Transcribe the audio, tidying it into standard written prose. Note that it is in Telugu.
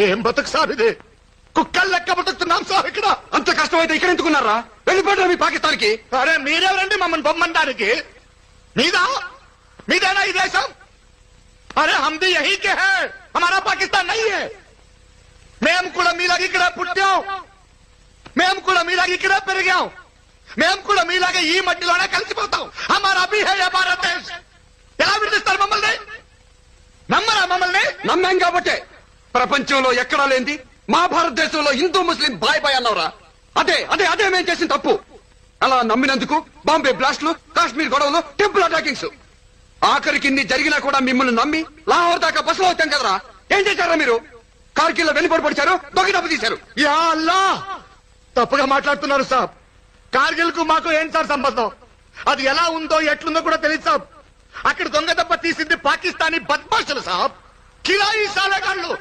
ఏం బతుకు సార్ ఇది? కుక్కలు లెక్క బతుకుతున్నాం సార్ ఇక్కడ. అంత కష్టమైతే ఇక్కడ ఎందుకున్నారా? వెళ్ళిపోతారా మీ పాకిస్తాన్కి? అరే మీరెవరండి మమ్మల్ని బొమ్మంటానికి? మీదేనా ఈ దేశం? అరే హమ్ది యహీ కే హై, హమారా పాకిస్తాన్ నహీ హై. మేము కూడా మీలాగా ఇక్కడ పుట్టాం, మేము కూడా మీలాగా ఇక్కడ పెరిగాం, మేము కూడా మీలాగా ఈ మట్టిలోనే కలిసిపోతాం. హమారా భీ హై యే భారత్ దేశ్. ఎలా విడిస్తారు మమ్మల్ని? నమ్మరా మమ్మల్ని? నమ్మాం కాబట్టే ప్రపంచంలో ఎక్కడా లేంది మా భారతదేశంలో హిందూ ముస్లిం బాయ్ బాయ్ అన్నవరా. అదే అదే అదే మేము చేసిన తప్పు. అలా నమ్మినందుకు బాంబే బ్లాస్ట్లు, కాశ్మీర్ గొడవలు, టెంపుల్ అటాకింగ్స్, ఆఖరికి ఇన్ని జరిగినా కూడా మిమ్మల్ని నమ్మి లాహోర్ దాకా బస్సులో వచ్చాం కదరా. ఏం చేశారా మీరు? కార్గిల్ లో వెనుపడి పడిచారు, దొంగ డబ్బు తీశారు. యా అల్లా, తప్పుగా మాట్లాడుతున్నారు సాబ్. కార్గిల్ కు మాకు ఏం సార్ సంబంధం? అది ఎలా ఉందో ఎట్లుందో కూడా తెలియదు సాబ్. అక్కడ దొంగ దెబ్బ తీసింది పాకిస్తానీ బద్మాషులు సాబ్, కిరాయి సాలగాళ్ళు.